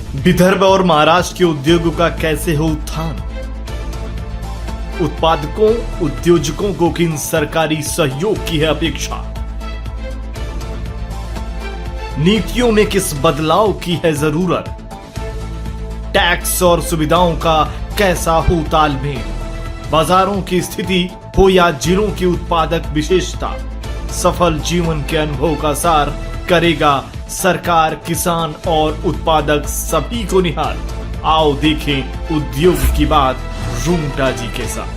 विदर्भ और महाराष्ट्र के उद्योगों का कैसे हो उत्थान? उत्पादकों उद्योजकों को किन सरकारी सहयोग की है अपेक्षा? नीतियों में किस बदलाव की है जरूरत? टैक्स और सुविधाओं का कैसा हो तालमेल? बाजारों की स्थिति हो या जिलों की उत्पादक विशेषता, सफल जीवन के अनुभव का सार करेगा सरकार, किसान और उत्पादक सभी को निहाल। आओ देखें उद्योग की बात रूंगटा जी के साथ।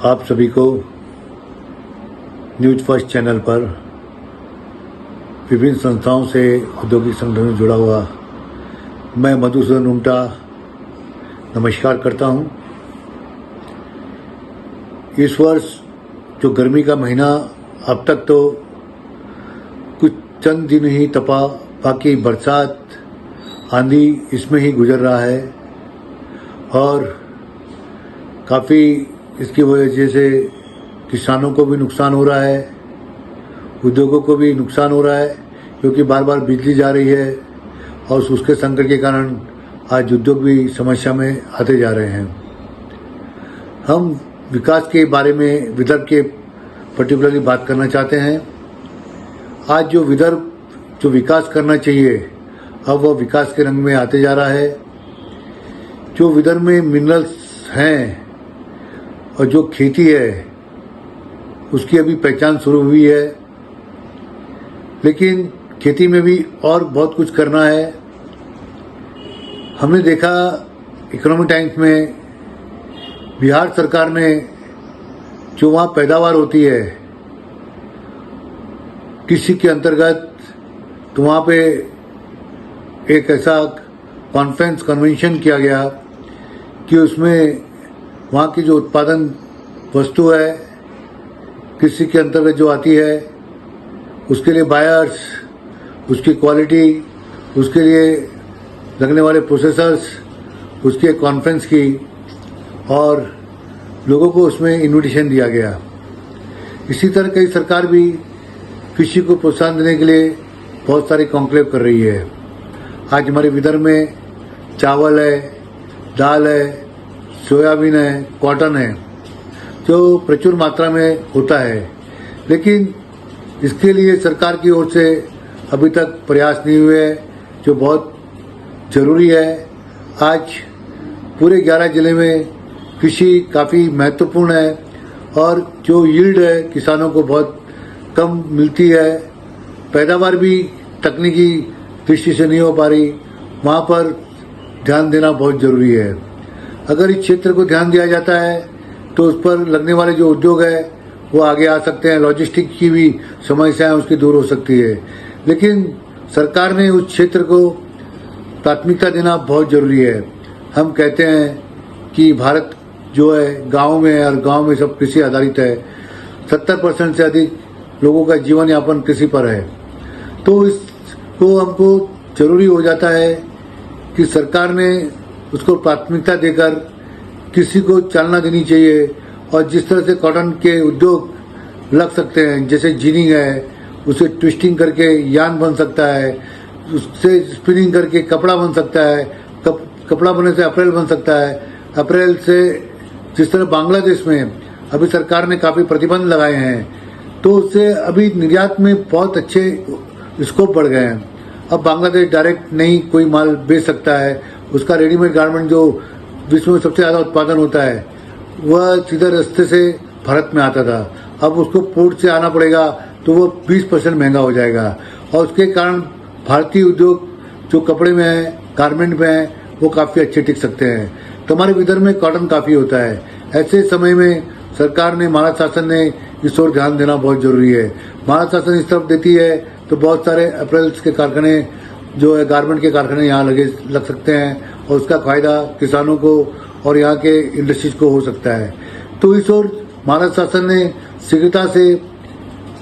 आप सभी को न्यूज फर्स्ट चैनल पर विभिन्न संस्थाओं से औद्योगिक संगठन में जुड़ा हुआ मैं मधुसूदन रूंगटा नमस्कार करता हूं। इस वर्ष जो गर्मी का महीना अब तक तो कुछ चंद दिन ही तपा, बाकी बरसात आंधी इसमें ही गुजर रहा है और काफ़ी इसकी वजह से किसानों को भी नुकसान हो रहा है, उद्योगों को भी नुकसान हो रहा है क्योंकि बार बार बिजली जा रही है और उसके संकट के कारण आज उद्योग भी समस्या में आते जा रहे हैं। हम विकास के बारे में विदर्भ के पर्टिकुलरली बात करना चाहते हैं। आज जो विदर्भ जो विकास करना चाहिए अब वह विकास के रंग में आते जा रहा है। जो विदर्भ में मिनरल्स हैं और जो खेती है उसकी अभी पहचान शुरू हुई है, लेकिन खेती में भी और बहुत कुछ करना है। हमने देखा इकोनॉमिक टाइम्स में बिहार सरकार ने जो वहाँ पैदावार होती है कृषि के अंतर्गत, तो वहाँ पे एक ऐसा कन्वेंशन किया गया कि उसमें वहाँ की जो उत्पादन वस्तु है कृषि के अंतर्गत जो आती है उसके लिए बायर्स, उसकी क्वालिटी, उसके लिए लगने वाले प्रोसेसर्स, उसकी एक कॉन्फ्रेंस की और लोगों को उसमें इन्विटेशन दिया गया। इसी तरह कई सरकार भी कृषि को प्रोत्साहन देने के लिए बहुत सारी कॉन्क्लेव कर रही है। आज हमारे विदर्भ में चावल है, दाल है, सोयाबीन है, कॉटन है जो प्रचुर मात्रा में होता है, लेकिन इसके लिए सरकार की ओर से अभी तक प्रयास नहीं हुए, जो बहुत ज़रूरी है। आज पूरे 11 जिले में कृषि काफ़ी महत्वपूर्ण है और जो यील्ड है किसानों को बहुत कम मिलती है, पैदावार भी तकनीकी दृष्टि से नहीं हो पा रही, वहाँ पर ध्यान देना बहुत ज़रूरी है। अगर इस क्षेत्र को ध्यान दिया जाता है तो उस पर लगने वाले जो उद्योग है वो आगे आ सकते हैं, लॉजिस्टिक की भी समस्याएं उसकी दूर हो सकती है, लेकिन सरकार ने उस क्षेत्र को प्राथमिकता देना बहुत ज़रूरी है। हम कहते हैं कि भारत जो है गाँव में है और गाँव में सब कृषि आधारित है, 70% से अधिक लोगों का जीवन यापन कृषि पर है, तो इसको हमको जरूरी हो जाता है कि सरकार ने उसको प्राथमिकता देकर कृषि को चालना देनी चाहिए। और जिस तरह से कॉटन के उद्योग लग सकते हैं, जैसे जिनिंग है, उसे ट्विस्टिंग करके यान बन सकता है, उससे स्पिनिंग करके कपड़ा बन सकता है, कपड़ा बनने से अप्रैल बन सकता है, अप्रैल से जिस तरह बांग्लादेश में अभी सरकार ने काफ़ी प्रतिबंध लगाए हैं तो उससे अभी निर्यात में बहुत अच्छे स्कोप बढ़ गए हैं। अब बांग्लादेश डायरेक्ट नहीं कोई माल बेच सकता है, उसका रेडीमेड गारमेंट जो विश्व में सबसे ज़्यादा उत्पादन होता है वह सीधे रास्ते से भारत में आता था, अब उसको पोर्ट से आना पड़ेगा तो वो 20% महंगा हो जाएगा और उसके कारण भारतीय उद्योग जो कपड़े में है, गारमेंट में है, वो काफ़ी अच्छे टिक सकते हैं। तो हमारे विदर्भ में कॉटन काफ़ी होता है। ऐसे समय में सरकार ने, महाराष्ट्र शासन ने इस ओर ध्यान देना बहुत ज़रूरी है। महाराष्ट्र शासन इस तरफ देती है तो बहुत सारे अप्रैल्स के कारखाने जो है, गारमेंट के कारखाने यहाँ लग सकते हैं और उसका फायदा किसानों को और यहाँ के इंडस्ट्रीज को हो सकता है। तो इस ओर महाराष्ट्र शासन ने शीघ्रता से,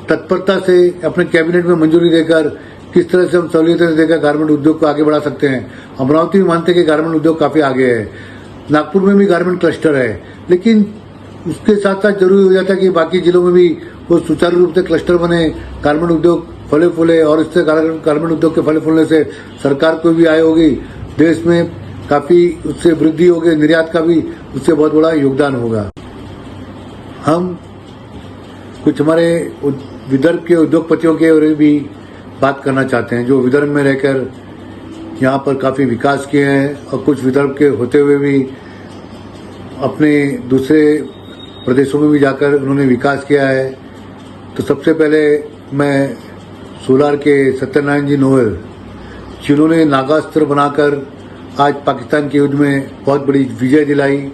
तत्परता से अपने कैबिनेट में मंजूरी देकर किस तरह से हम सहूलियतें देकर गारमेंट उद्योग को आगे बढ़ा सकते हैं। अमरावती में मानते हैं कि गारमेंट उद्योग काफ़ी आगे है, नागपुर में भी गारमेंट क्लस्टर है, लेकिन उसके साथ साथ जरूरी हो जाता है कि बाकी जिलों में भी वो सुचारू रूप से क्लस्टर बने, गारमेंट उद्योग फले फूले और इससे गारमेंट उद्योग के फले फूलने से सरकार को भी आय होगी, देश में काफी उससे वृद्धि होगी, निर्यात का भी उससे बहुत बड़ा योगदान होगा। हम कुछ हमारे विदर्भ के उद्योगपतियों के बारे में भी बात करना चाहते हैं, जो विदर्भ में रहकर यहाँ पर काफी विकास किए हैं और कुछ विदर्भ के होते हुए भी अपने दूसरे प्रदेशों में भी जाकर उन्होंने विकास किया है। तो सबसे पहले मैं सोलार के सत्यनारायण जी नोएल, जिन्होंने नागास्त्र बनाकर आज पाकिस्तान के युद्ध में बहुत बड़ी विजय दिलाई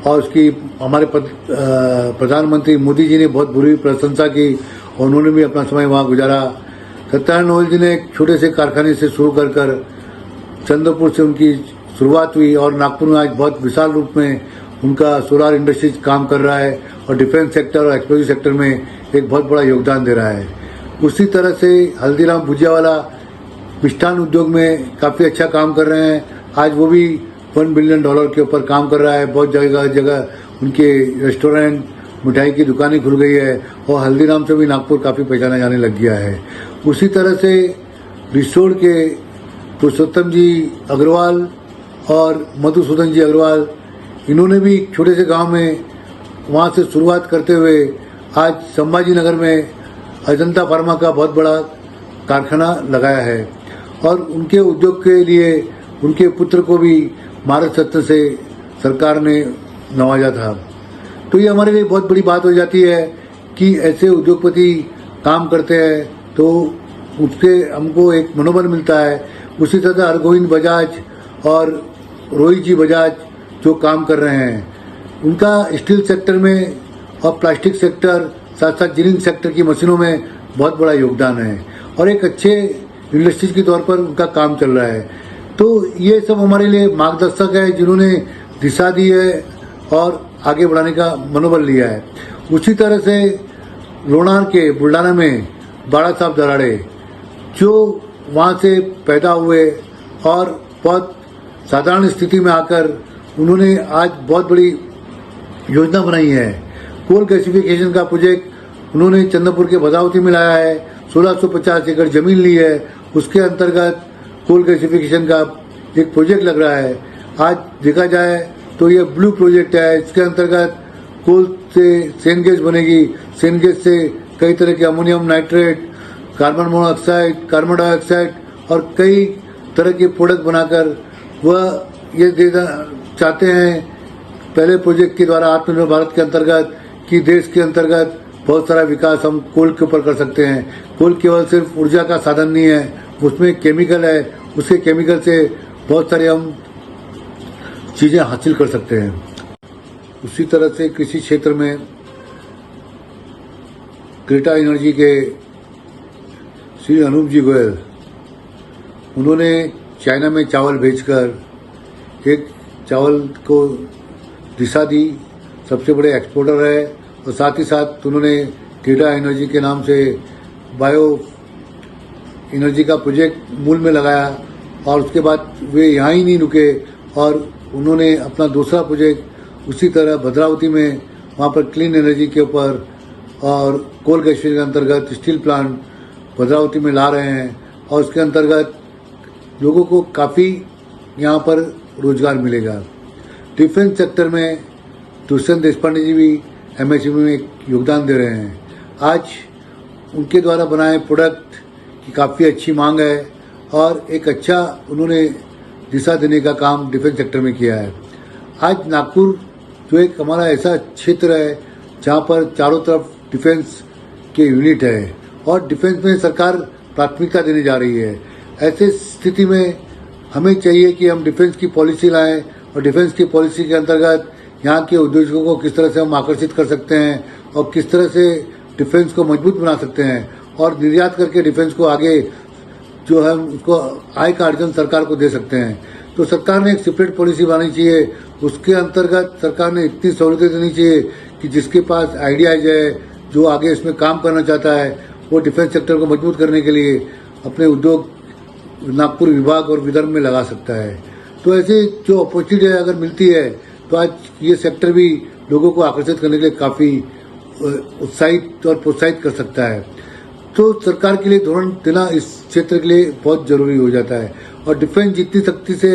और उसकी हमारे प्रधानमंत्री मोदी जी ने बहुत बुरी प्रशंसा की और उन्होंने भी अपना समय वहाँ गुजारा। सत्यनारायण नोएल जी ने एक छोटे से कारखाने से शुरू कर चंद्रपुर से उनकी शुरुआत हुई और नागपुर में आज बहुत विशाल रूप में उनका सोलार इंडस्ट्रीज काम कर रहा है और डिफेंस सेक्टर और एक्सप्लोजिव सेक्टर में एक बहुत बड़ा योगदान दे रहा है। उसी तरह से हल्दीराम भुजियावाला मिष्ठान उद्योग में काफ़ी अच्छा काम कर रहे हैं। आज वो भी $1 बिलियन के ऊपर काम कर रहा है। बहुत जगह जगह उनके रेस्टोरेंट, मिठाई की दुकानें खुल गई है और हल्दीराम से भी नागपुर काफ़ी पहचाना जाने लग गया है। उसी तरह से रिसोड के पुरुषोत्तम जी अग्रवाल और मधुसूदन जी अग्रवाल, इन्होंने भी छोटे से गांव में वहां से शुरुआत करते हुए आज संभाजी नगर में अजंता फार्मा का बहुत बड़ा कारखाना लगाया है और उनके उद्योग के लिए उनके पुत्र को भी भारत रत्न से सरकार ने नवाजा था। तो ये हमारे लिए बहुत बड़ी बात हो जाती है कि ऐसे उद्योगपति काम करते हैं तो उससे हमको एक मनोबल मिलता है। उसी तरह अरगोविंद बजाज और रोहित जी बजाज जो काम कर रहे हैं, उनका स्टील सेक्टर में और प्लास्टिक सेक्टर साथ साथ जिनिंग सेक्टर की मशीनों में बहुत बड़ा योगदान है और एक अच्छे इंडस्ट्रीज के तौर पर उनका काम चल रहा है। तो ये सब हमारे लिए मार्गदर्शक है जिन्होंने दिशा दी है और आगे बढ़ाने का मनोबल लिया है। उसी तरह से लोनार के बुल्डाना में बाड़ा साहब दराड़े, जो वहाँ से पैदा हुए और बहुत साधारण स्थिति में आकर उन्होंने आज बहुत बड़ी योजना बनाई है। कोल गैसिफिकेशन का प्रोजेक्ट उन्होंने चंद्रपुर के भद्रावती में लाया है। 1650 एकड़ जमीन ली है, उसके अंतर्गत कोल गैसिफिकेशन का एक प्रोजेक्ट लग रहा है। आज देखा जाए तो ये ब्लू प्रोजेक्ट है, इसके अंतर्गत कोल से सेन गैस बनेगी। सेन गैस से कई तरह के ammonium nitrate, carbon monoxide, carbon dioxide और कई तरह के प्रोडक्ट बनाकर वह ये देना चाहते हैं पहले प्रोजेक्ट के द्वारा आत्मनिर्भर भारत के अंतर्गत कि देश के अंतर्गत बहुत सारा विकास हम कोल के ऊपर कर सकते हैं। कोल केवल सिर्फ ऊर्जा का साधन नहीं है, उसमें केमिकल है, उसके केमिकल से बहुत सारे हम चीजें हासिल कर सकते हैं। उसी तरह से कृषि क्षेत्र में क्रेटा एनर्जी के श्री अनूप जी गोयल, उन्होंने चाइना में चावल भेजकर एक चावल को दिशा दी, सबसे बड़े एक्सपोर्टर है और साथ ही साथ उन्होंने क्रेटा एनर्जी के नाम से बायो एनर्जी का प्रोजेक्ट मूल में लगाया और उसके बाद वे यहाँ ही नहीं रुके और उन्होंने अपना दूसरा प्रोजेक्ट उसी तरह भद्रावती में वहाँ पर क्लीन एनर्जी के ऊपर और कोल गैसिफिकेशन के अंतर्गत स्टील प्लांट भद्रावती में ला रहे हैं और उसके अंतर्गत लोगों को काफ़ी यहाँ पर रोजगार मिलेगा। डिफेंस सेक्टर में दुष्यंत देशपांडे जी भी एमएसएमई में योगदान दे रहे हैं। आज उनके द्वारा बनाए प्रोडक्ट की काफ़ी अच्छी मांग है और एक अच्छा उन्होंने दिशा देने का काम डिफेंस सेक्टर में किया है। आज नागपुर जो एक हमारा ऐसा क्षेत्र है जहाँ पर चारों तरफ डिफेंस के यूनिट है और डिफेंस में सरकार प्राथमिकता देने जा रही है। ऐसे स्थिति में हमें चाहिए कि हम डिफेंस की पॉलिसी लाएं और डिफेंस की पॉलिसी के अंतर्गत यहाँ के उद्योगों को किस तरह से हम आकर्षित कर सकते हैं और किस तरह से डिफेंस को मजबूत बना सकते हैं और निर्यात करके डिफेंस को आगे जो है उसको आय का अर्जन सरकार को दे सकते हैं। तो सरकार ने एक सेपरेट पॉलिसी बनानी चाहिए, उसके अंतर्गत सरकार ने इतनी सहूलतें देनी चाहिए कि जिसके पास आइडियाज है, जो आगे इसमें काम करना चाहता है, वो डिफेंस सेक्टर को मजबूत करने के लिए अपने उद्योग नागपुर विभाग और विदर्भ में लगा सकता है। तो ऐसे जो अपॉर्चुनिटी अगर मिलती है तो आज ये सेक्टर भी लोगों को आकर्षित करने के लिए काफ़ी उत्साहित और प्रोत्साहित कर सकता है। तो सरकार के लिए धोरण देना इस क्षेत्र के लिए बहुत जरूरी हो जाता है। और डिफेंस जितनी सख्ती से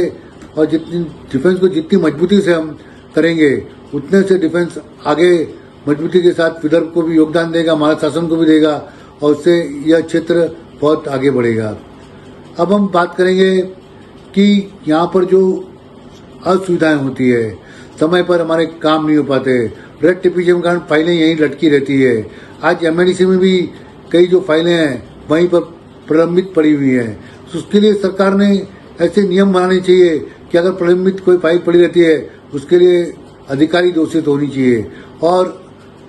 और जितनी डिफेंस को जितनी मजबूती से हम करेंगे उतने से डिफेंस आगे मजबूती के साथ विदर्भ को भी योगदान देगा, हमारा शासन को भी देगा और उससे यह क्षेत्र बहुत आगे बढ़ेगा। अब हम बात करेंगे कि यहाँ पर जो असुविधाएं होती है, समय पर हमारे काम नहीं हो पाते, रेड टेपिज्म के कारण फाइलें यहीं लटकी रहती है। आज एमआईडीसी में भी कई जो फाइलें हैं वहीं पर प्रलंबित पड़ी हुई हैं। तो उसके लिए सरकार ने ऐसे नियम बनाने चाहिए कि अगर प्रलंबित कोई फाइल पड़ी रहती है उसके लिए अधिकारी दोषित होनी चाहिए। और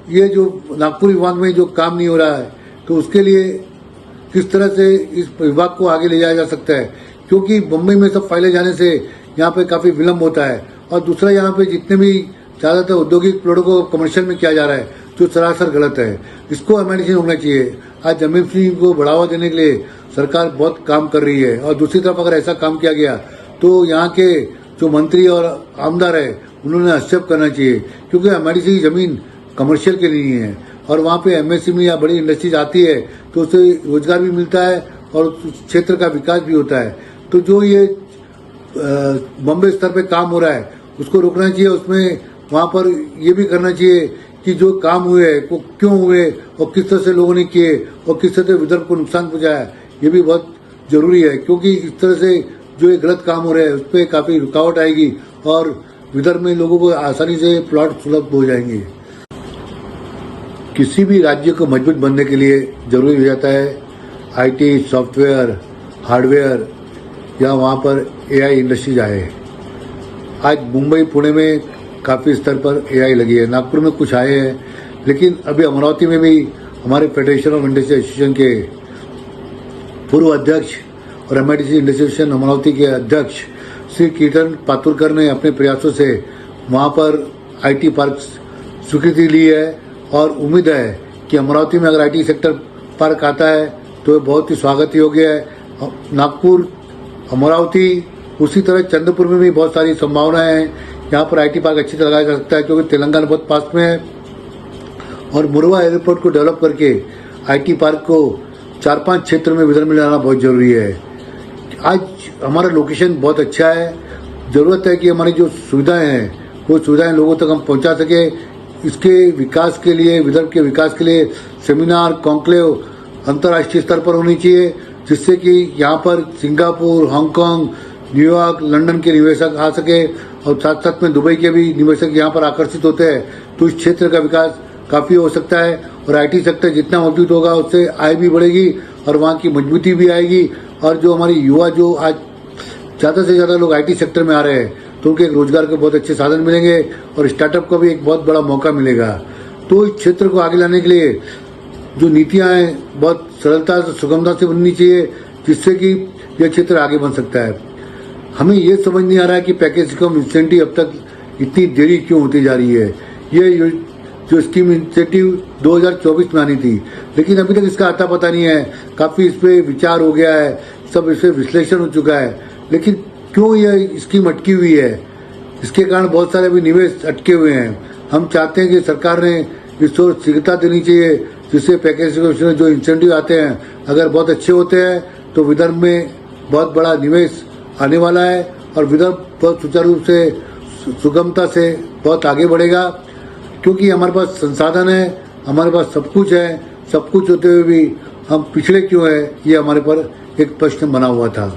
ये जो नागपुर विभाग में जो काम नहीं हो रहा है तो उसके लिए किस तरह से इस विभाग को आगे ले जाया जा सकता है, क्योंकि मुंबई में सब फाइलें जाने से यहाँ पे काफी विलम्ब होता है। और दूसरा यहाँ पे जितने भी ज्यादातर औद्योगिक प्लॉटों को कमर्शियल में किया जा रहा है जो सरासर गलत है, इसको एमआईडीसी रोकना चाहिए। आज एमएसएमई को बढ़ावा देने के लिए सरकार बहुत काम कर रही है और दूसरी तरफ अगर ऐसा काम किया गया तो यहाँ के जो मंत्री और आमदार है उन्होंने हस्तक्षेप करना चाहिए, क्योंकि एमआईडीसी की जमीन कमर्शियल के लिए नहीं है और वहाँ पे एमएसएमई या बड़ी इंडस्ट्रीज आती है तो उससे रोजगार भी मिलता है और उस क्षेत्र का विकास भी होता है। तो जो ये बॉम्बे स्तर पे काम हो रहा है उसको रोकना चाहिए। उसमें वहाँ पर ये भी करना चाहिए कि जो काम हुए वो क्यों हुए और किस तरह से लोगों ने किए और किस तरह से विदर्भ को नुकसान पहुंचाया, ये भी बहुत जरूरी है। क्योंकि इस तरह से जो ये गलत काम हो रहे हैं उस पर काफी रुकावट आएगी और विदर्भ में लोगों को आसानी से प्लॉट सुलभ हो जाएंगे। किसी भी राज्य को मजबूत बनने के लिए जरूरी हो जाता है आईटी, सॉफ्टवेयर, हार्डवेयर या वहाँ पर एआई इंडस्ट्रीज आए। आज मुंबई, पुणे में काफ़ी स्तर पर एआई लगी है, नागपुर में कुछ आए हैं, लेकिन अभी अमरावती में भी हमारे फेडरेशन ऑफ इंडस्ट्री एसोसिएशन के पूर्व अध्यक्ष और एमआईडीसी इंडस्ट्री एसोसिएशन अमरावती के अध्यक्ष श्री कीर्तन पातुरकर ने अपने प्रयासों से वहाँ पर आईटी पार्क स्वीकृति ली है और उम्मीद है कि अमरावती में अगर आईटी सेक्टर पार्क आता है तो बहुत ही स्वागत योग्य है। नागपुर, अमरावती, उसी तरह चंद्रपुर में भी बहुत सारी संभावनाएं हैं, यहाँ पर आईटी पार्क अच्छी तरह लगाया जा सकता है क्योंकि तेलंगाना बहुत पास में है। और मुरवा एयरपोर्ट को डेवलप करके आईटी पार्क को 4-5 क्षेत्र में विदर्भ में लाना बहुत जरूरी है। आज हमारा लोकेशन बहुत अच्छा है, जरूरत है कि हमारी जो सुविधाएं हैं वो सुविधाएं लोगों तक हम पहुंचा सके। इसके विकास के लिए, विदर्भ के विकास के लिए सेमिनार, कॉन्क्लेव अंतर्राष्ट्रीय स्तर पर होनी चाहिए, जिससे कि यहाँ पर सिंगापुर, हांगकांग, न्यूयॉर्क, लंदन के निवेशक आ सके और साथ साथ में दुबई के भी निवेशक यहाँ पर आकर्षित होते हैं। तो इस क्षेत्र का विकास काफी हो सकता है और आईटी सेक्टर जितना मजबूत होगा उससे आय भी बढ़ेगी और वहाँ की मजबूती भी आएगी। और जो हमारी युवा जो आज ज्यादा से ज्यादा लोग आईटी सेक्टर में आ रहे हैं तो उनके रोजगार के बहुत अच्छे साधन मिलेंगे और स्टार्टअप को भी एक बहुत बड़ा मौका मिलेगा। तो इस क्षेत्र को आगे लाने के लिए जो नीतियां हैं बहुत सरलता से, सुगमता से बननी चाहिए, जिससे कि यह क्षेत्र आगे बन सकता है। हमें ये समझ नहीं आ रहा है कि पैकेज इनकम इंसेंटिव अब तक इतनी देरी क्यों होती जा रही है। ये जो स्कीम इंसेंटिव 2024 में आनी थी, लेकिन अभी तक इसका आता पता नहीं है। काफी इस पे विचार हो गया है, सब इस पे विश्लेषण हो चुका है, लेकिन क्यों यह स्कीम अटकी हुई है, इसके कारण बहुत सारे अभी निवेश अटके हुए हैं। हम चाहते हैं कि सरकार ने इस ओर शीघ्रता देनी चाहिए, जिससे पैकेज में जो इंसेंटिव आते हैं अगर बहुत अच्छे होते हैं तो विदर्भ में बहुत बड़ा निवेश आने वाला है और विदर्भ बहुत सुचारू रूप से, सुगमता से बहुत आगे बढ़ेगा। क्योंकि हमारे पास संसाधन है, हमारे पास सब कुछ है, सब कुछ होते हुए भी हम पिछड़े क्यों है, ये हमारे पर एक प्रश्न बना हुआ था।